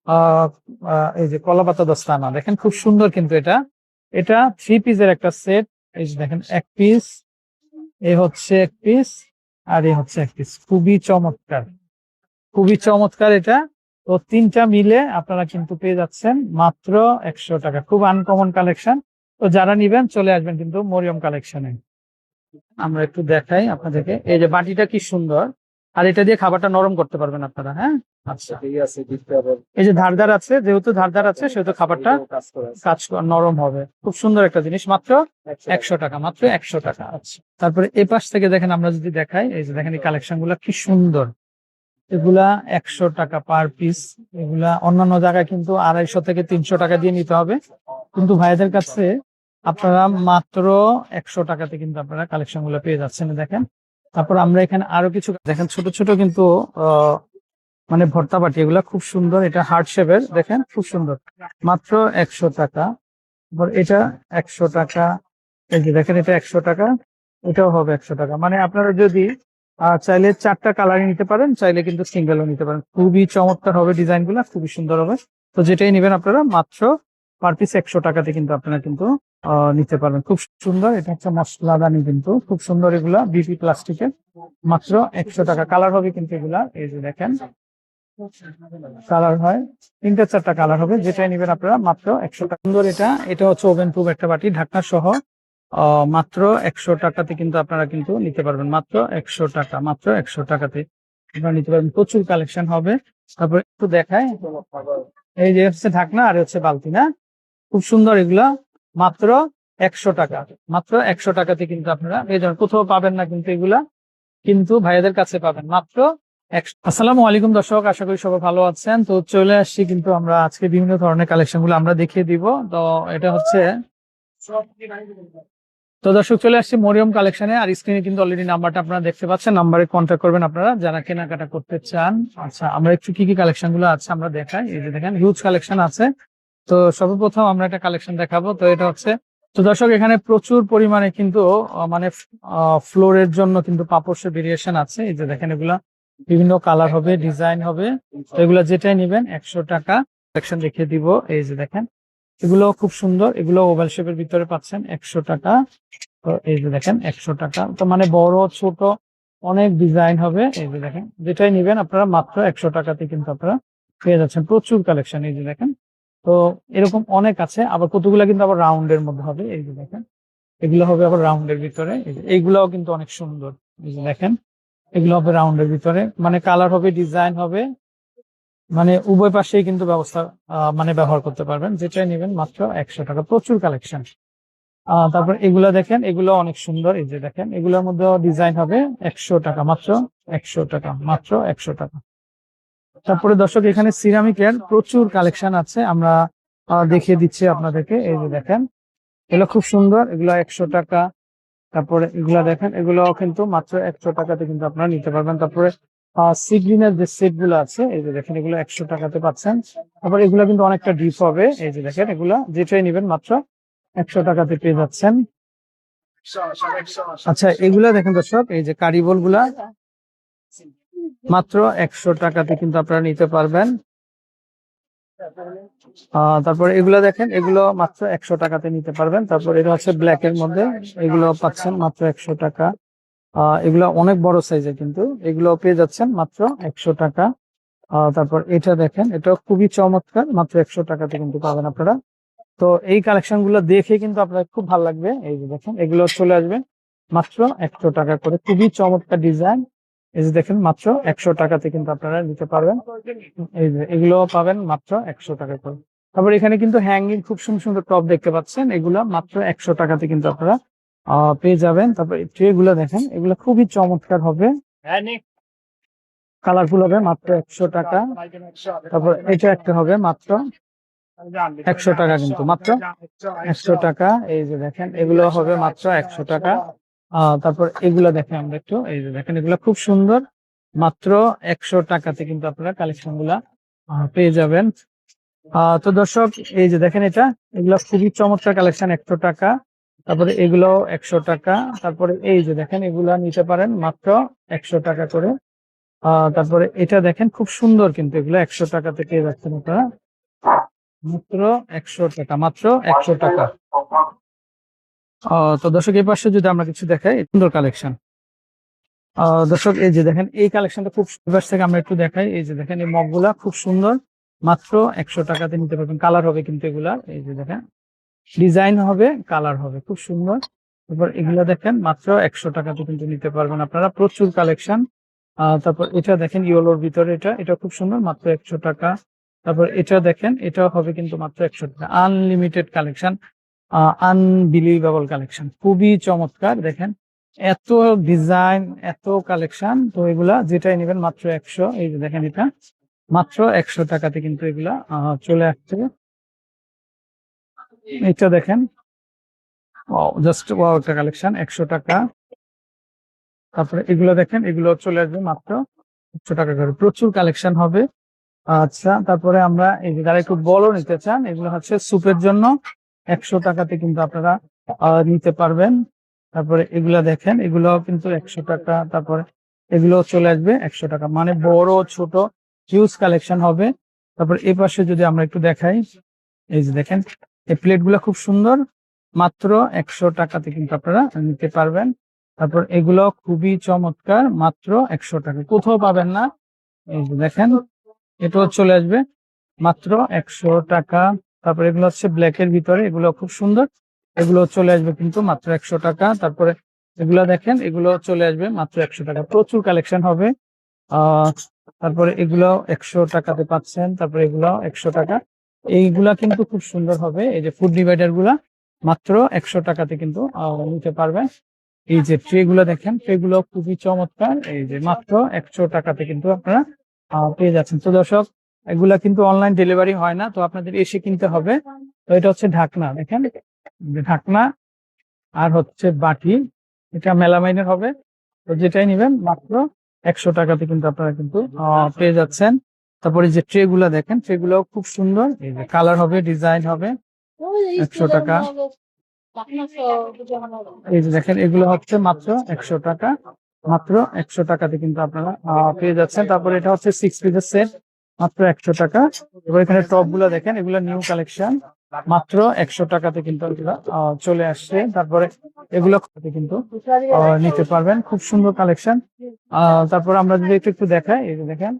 আহ এই যে কলা পাতা দস্তানা দেখেন, খুব সুন্দর কিন্তু এটা। এটা 3 পিসের একটা সেট। এই যে দেখেন, এক পিস, এ হচ্ছে এক পিস, আর এ হচ্ছে এক পিস। খুবই চমৎকার, খুবই চমৎকার এটা। তো তিনটা মিলে আপনারা কিন্তু পেয়ে যাচ্ছেন মাত্র 100 টাকা। খুব আনকমন কালেকশন। তো যারা নিবেন চলে আসবেন কিন্তু মরিয়ম কালেকশনে। আমরা একটু দেখাই আপনাদেরকে, এই যে বাটিটা কি সুন্দর। আর এটা দিয়ে খাবারটা নরম করতে পারবেন আপনারা। হ্যাঁ, আচ্ছা ঠিক আছে। এই যে ধারদার আছে, যেহেতু ধারদার আছে সেহেতু খাবারটা নরম হবে। খুব সুন্দর একটা জিনিস, মাত্র 100 টাকা, মাত্র 100 টাকা। আচ্ছা, তারপরে এ পাশ থেকে দেখেন, আমরা যদি দেখাই, এই যে দেখেন এই কালেকশন গুলা কি সুন্দর। এগুলা 100 টাকা পার পিস। এগুলা অন্যান্য জায়গায় কিন্তু 250 থেকে 300 টাকা দিয়ে নিতে হবে, কিন্তু ভাইদের কাছে আপনারা মাত্র 100 টাকাতে কিন্তু আপনারা কালেকশন গুলো পেয়ে যাচ্ছেন। দেখেন, তারপর আমরা এখানে আরো কিছু দেখেন, ছোট ছোট কিন্তু মানে ভর্তা বাটি, এগুলা খুব সুন্দর। এটা হার্ট শেপের, দেখেন খুব সুন্দর, মাত্র 100 টাকা। তারপর এটা 100 টাকা। এই যে দেখেন, এটা 100 টাকা, এটাও হবে 100 টাকা। মানে আপনারা যদি চাইলে 4টা কালারই নিতে পারেন, চাইলে কিন্তু সিঙ্গেলও নিতে পারেন। খুবই চমৎকার হবে, ডিজাইন গুলা খুবই সুন্দর হবে। তো যেটাই নেবেন আপনারা মাত্র পার পিস 100 টাকাতে কিন্তু আপনারা কিন্তু নিতে পারবেন। খুব সুন্দর, এটা হচ্ছে মশলাদানি, কিন্তু খুব সুন্দর। এগুলা বিপি প্লাস্টিকের, মাত্র 100 টাকা। কালার হবে কিন্তু এগুলা, এই যে দেখেন কালার হয় 3-4টা কালার হবে। যেটাই নেবেন আপনারা মাত্র 100 টাকা। সুন্দর এটা, এটা হচ্ছে ওভেন প্রুফ একটা বাটি, ঢাকনা সহ। মাত্র 100 টাকাতে কিন্তু আপনারা কিন্তু নিতে পারবেন, মাত্র 100 টাকা, মাত্র 100 টাকাতে আপনারা নিতে পারবেন। প্রচুর কালেকশন হবে। তারপরে একটু দেখায়, এই যে হচ্ছে ঢাকনা, আর হচ্ছে বালতি, না খুব সুন্দর এগুলা। মাত্র 100 টাকা, মাত্র 100 টাকাতে কিন্তু আপনারা এই জন্য কোথাও পাবেন না কিন্তু এগুলা, কিন্তু ভাইয়াদের কাছে পাবেন মাত্র 100। আসসালামু আলাইকুম দর্শক, আশা করি সবাই ভালো আছেন। তো চলে আসছি কিন্তু আমরা আজকে বিভিন্ন ধরনের কালেকশন গুলো আমরা দেখিয়ে দিব। তো এটা হচ্ছে, তো দর্শক চলে আসছি মরিয়ম কালেকশনে। আর স্ক্রিনে কিন্তু অলরেডি নাম্বারটা আপনারা দেখতে পাচ্ছেন, নাম্বারে কন্ট্যাক্ট করবেন আপনারা যারা কেনাকাটা করতে চান। আচ্ছা, আমরা একটু কি কি কালেকশন গুলো আছে আমরা দেখাই। এই যে দেখেন, হিউজ কালেকশন আছে। তো সর্বপ্রথম আমরা একটা কালেকশন দেখাবো। তো এটা হচ্ছে, তো দর্শক এখানে প্রচুর পরিমাণে কিন্তু মানে ফ্লোরের জন্য কিন্তু পাপোশের ভেরিয়েশন আছে। এই যে দেখেন, এগুলা বিভিন্ন কালার হবে, ডিজাইন হবে। তো এগুলা যেটাই নেবেন 100 টাকা। কালেকশন দেখিয়ে দিব। এই যে দেখেন, এগুলো খুব সুন্দর, এগুলো ওভাল শেপের ভিতরে পাচ্ছেন 100 টাকা। তো এই যে দেখেন 100 টাকা, তো মানে বড় ছোট অনেক ডিজাইন হবে। এই যে দেখেন, যেটাই নেবেন আপনারা মাত্র 100 টাকাতে কিন্তু আপনারা পেয়ে যাচ্ছেন। প্রচুর কালেকশন, এই যে দেখেন। তো এরকম অনেক আছে, আবার কতগুলা কিন্তু আবার রাউন্ডের মধ্যে হবে। এই যে দেখেন, এগুলো হবে আবার রাউন্ডের ভিতরে। এইগুলাও কিন্তু অনেক সুন্দর। এই যে দেখেন, এগুলো হবে রাউন্ডের ভিতরে, মানে কালার হবে, ডিজাইন হবে, মানে উভয় পাশেই কিন্তু ব্যবস্থা মানে ব্যবহার করতে পারবেন। যেটাই নেবেন মাত্র 100 টাকা। প্রচুর কালেকশন। তারপর এগুলা দেখেন, এগুলো অনেক সুন্দর। এই যে দেখেন, এগুলোর মধ্যে ডিজাইন হবে 100 টাকা, মাত্র 100 টাকা, মাত্র 100 টাকা। তারপরে দর্শক এখানে সিরামিকের প্রচুর কালেকশন আছে, আমরা দেখিয়ে দিচ্ছি আপনাদেরকে। এই যে দেখেন, এগুলো খুব সুন্দর, এগুলো 100 টাকা। তারপরে এগুলা দেখেন, এগুলো কিন্তু মাত্র 100 টাকাতে কিন্তু আপনারা নিতে পারবেন। তারপরে সিগ্রিনের যে সেট গুলো আছে, এই যে দেখেন, এগুলো 100 টাকাতে পাচ্ছেন। তারপর এগুলো কিন্তু অনেকটা ডিপ হবে। এই যে দেখেন, এগুলা যেটাই নেবেন মাত্র 100 টাকাতে পেয়ে যাচ্ছেন। আচ্ছা, এগুলা দেখেন দর্শক, এই যে কারিবল গুলা মাত্র 100 টাকাতে কিন্তু আপনারা নিতে পারবেন। তারপরে এগুলা দেখেন, এগুলো মাত্র 100 টাকাতে নিতে পারবেন। তারপর এটা হচ্ছে ব্ল্যাক এর মধ্যে, এগুলো পাচ্ছেন মাত্র 100 টাকা। এগুলো অনেক বড় সাইজের, কিন্তু এগুলো পেয়ে যাচ্ছেন মাত্র 100 টাকা। তারপর এটা দেখেন, এটা খুবই চমৎকার, মাত্র 100 টাকাতে কিন্তু পাবেন আপনারা। তো এই কালেকশন গুলো দেখে কিন্তু আপনার খুব ভালো লাগবে। এই যে দেখেন, এগুলো চলে আসবে মাত্র 100 টাকা করে, খুবই চমৎকার ডিজাইন। এই যে দেখেন, মাত্র 100 টাকাতে কিন্তু আপনারা নিতে পারবেন। এই যে এগুলো পাবেন মাত্র 100 টাকা করে। তারপর এখানে কিন্তু হ্যাঙ্গিং খুব সুন্দর সুন্দর টপ দেখতে পাচ্ছেন, এগুলো মাত্র 100 টাকাতে কিন্তু আপনারা পেয়ে যাবেন। তারপর এই ট্রে গুলো দেখেন, এগুলো খুবই চমৎকার হবে, কালারফুল হবে, মাত্র 100 টাকা। তারপর এটা একটা হবে মাত্র 100 টাকা, কিন্তু মাত্র 100 টাকা। এই যে দেখেন, এগুলো হবে মাত্র 100 টাকা। তারপর এগুলো দেখেন আমরা একটু, এই যে দেখেন, এগুলো খুব সুন্দর, মাত্র 100 টাকাতে কিন্তু আপনারা কালেকশন গুলা পেয়ে যাবেন। তো দর্শক এই যে দেখেন, এগুলো খুবই চমৎকার কালেকশন, 100 টাকা। তারপরে এগুলো 100 টাকা। তারপরে এই যে দেখেন, এগুলা নিতে পারেন মাত্র 100 টাকা করে। তারপরে এটা দেখেন খুব সুন্দর, কিন্তু এগুলো 100 টাকাতে পেয়ে যাচ্ছেন আপনারা, মাত্র 100 টাকা, মাত্র 100 টাকা। তো দর্শক এই পাশে যদি আমরা কিছু দেখাই, সুন্দর কালেকশন। দর্শক এই যে দেখেন এই কালেকশনটা খুব সুন্দর, থেকে আমরা একটু দেখাই। এই যে দেখেন এই মগগুলা খুব সুন্দর, মাত্র 100 টাকাতে নিতে পারবেন। কালার হবে কিন্তু এগুলা, এই যে দেখেন ডিজাইন হবে, কালার হবে, খুব সুন্দর। তারপর এগুলা দেখেন মাত্র 100 টাকাতে কিন্তু নিতে পারবেন আপনারা, প্রচুর কালেকশন। তারপর এটা দেখেন ইয়েলোর ভিতরে, এটা খুব সুন্দর, মাত্র 100 টাকা। তারপর এটা দেখেন, এটাও হবে কিন্তু মাত্র 100 টাকা। আনলিমিটেড কালেকশন, আনবিলিভেবল কালেকশন, খুবই চমৎকার। দেখেন এত ডিজাইন, এত কালেকশন, তো এগুলা যেটাই নেবেন মাত্র 100। এই যে দেখেন এটা মাত্র 100 টাকাতে কিন্তু এগুলা চলে আসছে। এটা দেখেন জাস্ট ওয়াও একটা কালেকশন, 100 টাকা। তারপরে এগুলো দেখেন, এগুলো চলে আসবে মাত্র 100 টাকা করে, প্রচুর কালেকশন হবে। আচ্ছা, তারপরে আমরা এই যে যারা একটু বড় নিতে চান, এগুলো হচ্ছে স্যুপের জন্য 100 টাকাতে কিন্তু আপনারা নিতে পারবেন। তারপরে এগুলা দেখেন, এগুলো কিন্তু 100 টাকা। তারপরে এগুলো চলে আসবে 100 টাকা, মানে বড় ছোট হিউজ কালেকশন হবে। তারপর এই পাশে যদি আমরা একটু দেখাই, এই যে দেখেন এই প্লেট গুলা খুব সুন্দর, মাত্র 100 টাকাতে কিন্তু আপনারা নিতে পারবেন। তারপর এগুলো খুবই চমৎকার, মাত্র 100 টাকা, কোথাও পাবেন না। এই যে দেখেন এটাও চলে আসবে মাত্র 100 টাকা। তারপরে এগুলো হচ্ছে ব্ল্যাক এর ভিতরে, এগুলো খুব সুন্দর, এগুলো চলে আসবে কিন্তু মাত্র 100 টাকা। তারপরে এগুলো দেখেন, এগুলো চলে আসবে মাত্র 100 টাকা, প্রচুর কালেকশন হবে। আহ তারপরে এগুলো 100 টাকাতে পাচ্ছেন। তারপরে এগুলো 100 টাকা, এইগুলা কিন্তু খুব সুন্দর হবে। এই যে ফুড ডিভাইডার গুলা মাত্র 100 টাকাতে কিন্তু নিতে পারবেন। এই যে ট্রে গুলো দেখেন, ট্রে গুলো খুবই চমৎকার, এই যে মাত্র 100 টাকাতে কিন্তু আপনারা পেয়ে যাচ্ছেন। তো দর্শক এগুলা কিন্তু অনলাইন ডেলিভারি হয় না, তো আপনাদের এসে কিনতে হবে। তো এটা হচ্ছে ঢাকনা, দেখেন ঢাকনা আর হচ্ছে বাটি, এটা মেলামাইনের হবে। তো যেটাই নিবেন মাত্র 100 টাকাতে কিন্তু আপনারা কিন্তু পেয়ে যাচ্ছেন। তারপরে যে ট্রে গুলা দেখেন, ট্রে গুলো খুব সুন্দর, এই যে কালার হবে, ডিজাইন হবে, 100 টাকা। এই যে দেখেন এগুলো হচ্ছে মাত্র 100 টাকা, মাত্র 100 টাকাতে কিন্তু আপনারা পেয়ে যাচ্ছেন। তারপরে এটা হচ্ছে 6 পিসের সেট, মাত্র 100 টাকা। এবার এখানে টপ গুলা দেখেন, এগুলো নিউ কালেকশন, মাত্র 100 টাকাতে কিন্তু এগুলো চলে আসছে। তারপরে এগুলো কিন্তু নিতে পারবেন, খুব সুন্দর কালেকশন। তারপর আমরা যদি একটু একটু দেখাই, এই যে দেখেন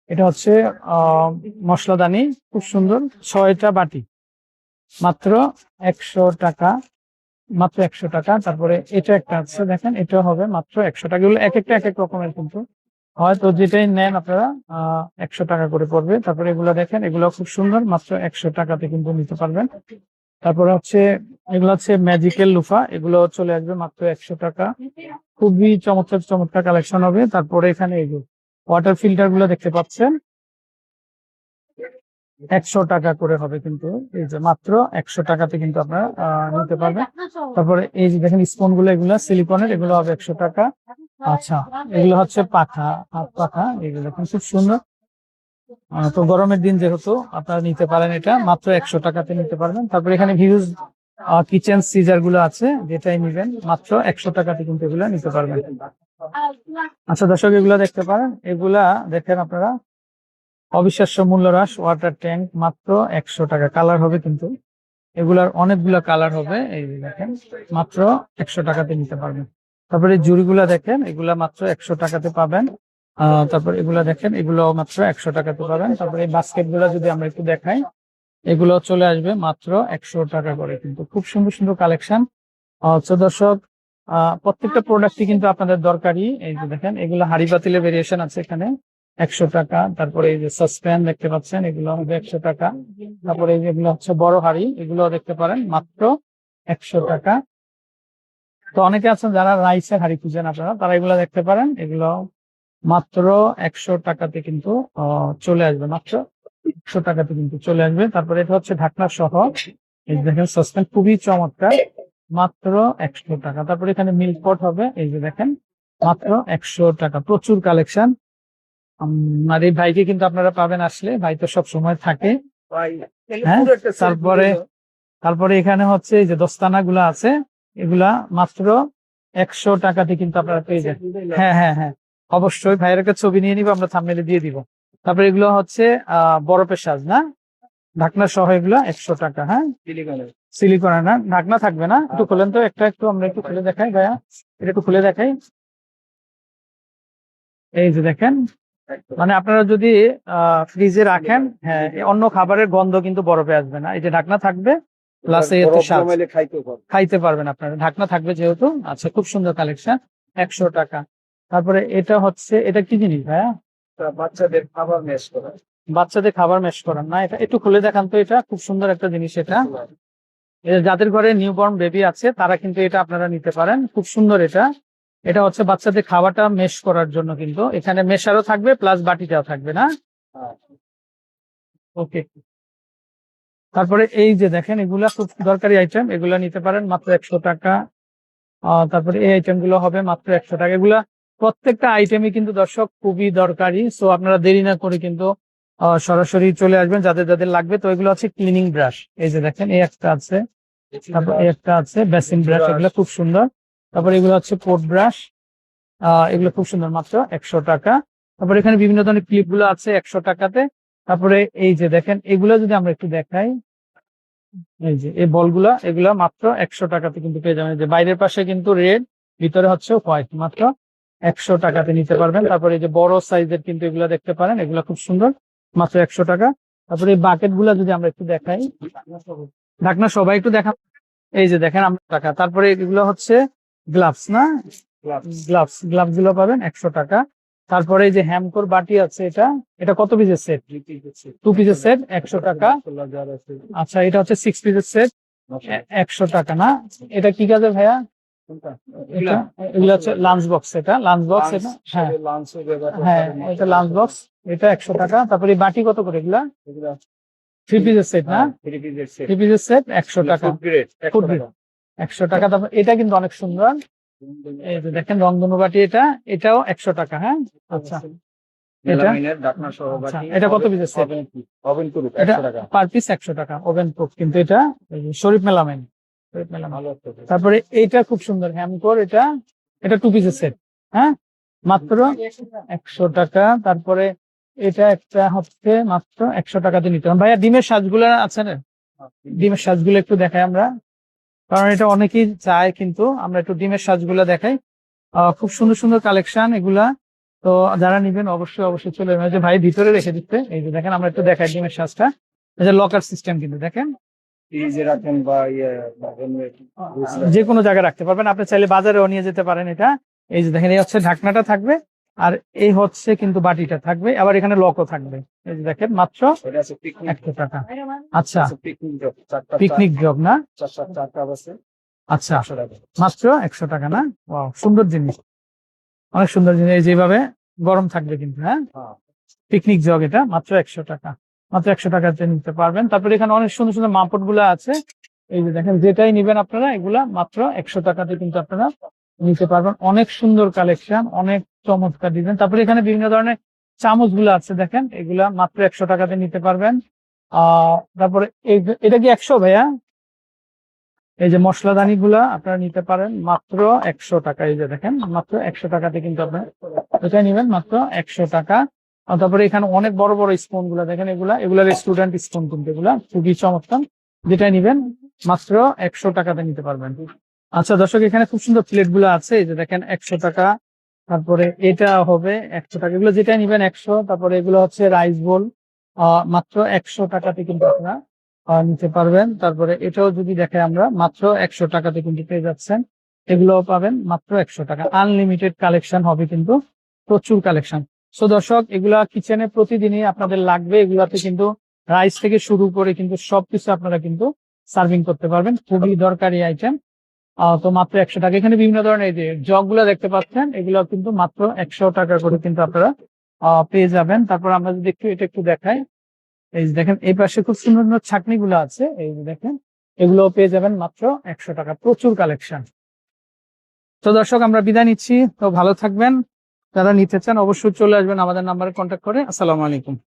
এটা হচ্ছে মশলাদানি, খুব সুন্দর, 6টা বাটি, মাত্র 100 টাকা, মাত্র 100 টাকা। তারপরে এটা একটা আছে দেখেন, এটা হবে মাত্র 100 টাকা। এগুলো এক একটা এক এক রকমের কিন্তু, হয়তো যেটাই নেন আপনারা 100 টাকা করে পড়বে। তারপরে এগুলো দেখেন, এগুলো খুব সুন্দর, মাত্র 100 টাকাতে কিন্তু নিতে পারবেন। তারপরে হচ্ছে এগুলো হচ্ছে ম্যাজিক্যাল লুফা, এগুলো চলে আসবে মাত্র 100 টাকা, খুবই চমৎকার চমৎকার কালেকশন হবে। তারপরে এখানে এই যে ওয়াটার ফিল্টার গুলো দেখতে পাচ্ছেন, 100 টাকা করে হবে কিন্তু, এই যে মাত্র 100 টাকাতে কিন্তু আপনারা নিতে পারবেন। তারপরে এই যে দেখেন স্পুন গুলো, এগুলো সিলিকনের, এগুলো হবে 100 টাকা। আচ্ছা, এগুলো হচ্ছে পাখা, হাত পাখা, এগুলো দেখেন খুব সুন্দর। তো গরমের দিন যেহেতু আপনারা নিতে পারেন, এটা মাত্র 100 টাকাতে নিতে পারবেন। তারপরে এখানে হিউজ কিচেন সিজার গুলো আছে, যেটাই নিবেন মাত্র 100 টাকাতে কিন্তু এগুলো নিতে পারবেন। আচ্ছা দর্শক এগুলা দেখতে পারেন, এগুলা দেখেন আপনারা, অবিশ্বাস্য মূল্য হ্রাস ওয়াটার ট্যাঙ্ক, মাত্র 100 টাকা। কালার হবে কিন্তু, এগুলার অনেকগুলা কালার হবে, এই যে দেখেন মাত্র 100 টাকাতে নিতে পারবেন। তারপরে জুড়িগুলা দেখেন, এগুলা মাত্র 100 টাকাতে পাবেন। তারপর এগুলা দেখেন, এগুলো মাত্র 100 টাকাতে পাবেন। তারপরে এই বাস্কেট গুলা যদি আমরা একটু দেখাই, এগুলো চলে আসবে মাত্র 100 টাকা করে কিন্তু, খুব সুন্দর সুন্দর কালেকশন। তো দর্শক প্রত্যেকটা প্রোডাক্টই কিন্তু আপনাদের দরকারি। এই যে দেখেন এগুলো হাড়ি পাতিলের ভেরিয়েশন আছে এখানে, 100 টাকা। তারপরে এই যে সসপ্যান দেখতে পাচ্ছেন, এগুলো হবে 100 টাকা। তারপরে এই যেগুলো হচ্ছে বড় হাড়ি, এগুলো দেখতে পারেন মাত্র 100 টাকা। তো অনেকে আছেন যারা রাইসের হাড়ি খুঁজেন আপনারা, তারা এগুলো দেখতে পারেন, এগুলো মাত্র 100 টাকাতে কিন্তু চলে আসবে, মাত্র 100 টাকাতে কিন্তু চলে আসবে। তারপরে এটা হচ্ছে ঢাকনা সহ, এই যে দেখেন সসপ্যান, খুবই চমৎকার, মাত্র 100 টাকা। তারপরে এখানে মিল্ক পট হবে, এই যে দেখেন মাত্র 100 টাকা, প্রচুর কালেকশন। আর এই ভাইকে কিন্তু আপনারা পাবেন আসলে, ভাই তো সব সময় থাকে। হ্যাঁ, তারপরে তারপরে এখানে হচ্ছে এই যে দস্তানা গুলা আছে, এগুলা মাত্র 100 টাকাতে কিন্তু আপনারা পেয়ে যান। হ্যাঁ হ্যাঁ হ্যাঁ, অবশ্যই ভাইয়ের একটা ছবি নিয়ে নিবো, আমরা থাম্বনেইলে দিয়ে দিব। তারপরে এগুলো হচ্ছে বরফের সাজ না, ঢাকনা সহ এগুলো 100 টাকা। হ্যাঁ, সিলিকনের না, ঢাকনা থাকবে না। একটু খুলেন তো একটা, একটু আমরা একটু খুলে দেখাই ভাইয়া, এটা একটু খুলে দেখাই। এই যে দেখেন, মানে আপনারা যদি ফ্রিজে রাখেন, হ্যাঁ, অন্য খাবারের গন্ধ কিন্তু বরফে আসবে না। এই যে ঢাকনা থাকবে, প্লাস খাইতে পারবেন আপনারা, ঢাকনা থাকবে যেহেতু। আচ্ছা, খুব সুন্দর কালেকশন, 100 টাকা। তারপরে এটা হচ্ছে, এটা কি জিনিস ভাইয়া? বাচ্চাদের খাবার মেশ করা, বাচ্চাদের খাবার মেশ করার না, এটা একটু খুলে দেখান তো। এটা খুব সুন্দর একটা জিনিস। এটা যাদের ঘরে নিউবর্ন বেবি আছে তারা কিন্তু এটা আপনারা নিতে পারেন, খুব সুন্দর। এটা এটা হচ্ছে বাচ্চাদের খাবারটা মেশ করার জন্য, কিন্তু এখানে মেশারও থাকবে প্লাস বাটিটাও থাকবে না। ওকে। তারপরে এই যে দেখেন, এগুলা খুব দরকারি আইটেম, এগুলা নিতে পারেন মাত্র 100 টাকা। তারপরে এই আইটেম গুলো হবে মাত্র 100 টাকা। এগুলা প্রত্যেকটা আইটেমই কিন্তু দর্শক খুবই দরকারি। সো আপনারা দেরি না করে কিন্তু সরাসরি চলে আসবেন যাদের যাদের লাগবে। তো এগুলো হচ্ছে ক্লিনিং ব্রাশ, এই যে দেখেন এই একটা আছে, তারপর এই একটা আছে বেসিন ব্রাশ, এগুলো খুব সুন্দর। তারপর এগুলো হচ্ছে কোট ব্রাশ, এগুলো খুব সুন্দর, মাত্র 100 টাকা। তারপর এখানে বিভিন্ন ধরনের ক্লিপ গুলো আছে 100 টাকাতে। তারপরে এই যে দেখেন, এগুলো যদি আমরা একটু দেখাই, এই যে এই বলগুলা, এগুলা মাত্র 100 টাকাতে কিন্তু পেয়ে যাবেন। যে বাইরের পাশে কিন্তু রেড, ভিতরে হচ্ছে হোয়াইট, মাত্র 100 টাকাতে নিতে পারবেন। তারপরে এই যে বড় সাইজের কিন্তু এগুলা দেখতে পারেন, এগুলা খুব সুন্দর, মাত্র 100 টাকা। তারপরে এই বাকেট গুলা যদি আমরা একটু দেখাই, ঢাকনা সবাই একটু দেখা, এই যে দেখেন আমরা টাকা। তারপরে এগুলো হচ্ছে গ্লাভস না, গ্লাভস গুলো পাবেন 100 টাকা। তারপরে এই যে হ্যামকোর বাটি আছে, এটা এটা কত পিসের সেট? 2 পিসের সেট, 100 টাকা। আচ্ছা, এটা হচ্ছে 6 পিসের সেট, 100 টাকা না। এটা কি কাজে ভাইয়া? এগুলো হচ্ছে লাঞ্চ বক্স, এটা লাঞ্চ বক্স। এটা হ্যাঁ হ্যাঁ, এটা লাঞ্চ বক্স, এটা 100 টাকা। তারপরে এই বাটি কত করে এগুলা? 3 পিসের সেট না, 3 পিসের সেট 100 টাকা, 100 টাকা। তারপর এটা কিন্তু অনেক সুন্দর, এই যে দেখেন রংধনু বাটি, এটা এটাও 100 টাকা। হ্যাঁ, আচ্ছা, এটা কত পিসের সেট? এটা পার পিস 100 টাকা, ওভেন প্রুফ কিন্তু এটা, শরীফ মেলামেন। তারপরে এইটা খুব সুন্দর হ্যামকোর, এটা এটা 2 পিসের সেট, হ্যাঁ, মাত্র 100 টাকা। তারপরে এটা একটা হচ্ছে মাত্র 100 টাকাতে নিতে হবে। ভাইয়া ডিমের সাজগুলো আছে না, ডিমের সাজগুলো একটু দেখাই আমরা, কারণ এটা অনেকেই চায়, কিন্তু আমরা একটু ডিমের সাজগুলো দেখাই। খুব সুন্দর সুন্দর কালেকশন এগুলা। তো যারা নিবেন অবশ্যই অবশ্যই চলে যাবেন। যে ভাই ভিতরে রেখে দিতে, এই যে দেখেন আমরা একটু দেখাই ডিমের সাজটা। এই যে লকার সিস্টেম কিন্তু দেখেন, যে কোনো জায়গায় রাখতে পারবেন, আপনি চাইলে বাজারেও নিয়ে যেতে পারেন। এটা এই যে দেখেন, এই হচ্ছে ঢাকনাটা থাকবে, আর এই হচ্ছে কিন্তু বাটিটা থাকবে, আবার এখানে লকও থাকবে। এই যে দেখেন, মাত্র 100 টাকা। আচ্ছা, পিকনিক জগ না, আচ্ছা, মাত্র 100 টাকা না। ওয়াও, সুন্দর জিনিস, অনেক সুন্দর জিনিস। এই যেভাবে গরম থাকবে কিন্তু, হ্যাঁ, পিকনিক জগ, এটা মাত্র 100 টাকা, মাত্র 100 টাকাতে নিতে পারবেন। তারপরে এখানে অনেক সুন্দর সুন্দর মাপট গুলা আছে, এই যে দেখেন, যেটাই নিবেন আপনারা এগুলা মাত্র 100 টাকাতে কিন্তু আপনারা নিতে পারবেন। অনেক সুন্দর কালেকশন, অনেক চমৎকার ডিজাইন। তারপরে এখানে বিভিন্ন ধরনের চামচ গুলা আছে, দেখেন এগুলা মাত্র 100 টাকাতে নিতে পারবেন। তারপরে এটা কি 100 ভাইয়া? এই যে মশলাদানি গুলা আপনারা নিতে পারেন মাত্র 100 টাকা। এই যে দেখেন, মাত্র 100 টাকাতে কিন্তু আপনারা এটা নিবেন, মাত্র 100 টাকা। তারপরে এখানে অনেক বড় বড় স্পুন গুলা দেখেন, এগুলা রেস্টুরেন্ট স্পুন কিন্তু, এগুলা খুবই চমৎকার। যেটা নিবেন মাত্র 100 টাকাতে নিতে পারবেন। আচ্ছা দর্শক, এখানে খুব সুন্দর প্লেট গুলো আছে, এই যে দেখেন 100 টাকা। তারপরে এটা হবে 100 টাকা, এগুলো যেটা নিবেন 100। তারপরে এগুলো হচ্ছে রাইস বোল, মাত্র 100 টাকাতে কিন্তু আপনারা নিতে পারবেন। তারপরে এটাও যদি দেখে আমরা, মাত্র 100 টাকাতে কিন্তু পেয়ে যাচ্ছেন। এগুলো পাবেন মাত্র 100 টাকা। আনলিমিটেড কালেকশন হবে কিন্তু, প্রচুর কালেকশন। সো দর্শক, এগুলা কিচেনে প্রতিদিনই আপনাদের লাগবে। এগুলাতে কিন্তু রাইস থেকে শুরু করে কিন্তু সবকিছু আপনারা কিন্তু সার্ভিং করতে পারবেন, খুবই দরকারি আইটেম। তো মাত্র 100 টাকা। এখানে বিভিন্ন ধরনের এই যে জগ গুলা দেখতে পাচ্ছেন, এগুলো কিন্তু মাত্র 100 টাকা করে কিন্তু আপনারা পেয়ে যাবেন। তারপর আমরা যদি এটা একটু দেখাই, এই যে দেখেন এই পাশে খুব সুন্দর সুন্দর ছাকনি গুলো আছে, এই যে দেখেন, এগুলো পেয়ে যাবেন মাত্র 100 টাকা, প্রচুর কালেকশন। তো দর্শক, আমরা বিদায় নিচ্ছি, তো ভালো থাকবেন। যারা নিতে চান অবশ্যই চলে আসবেন, আমাদের নাম্বারে কন্ট্যাক্ট করে। আসসালামু আলাইকুম।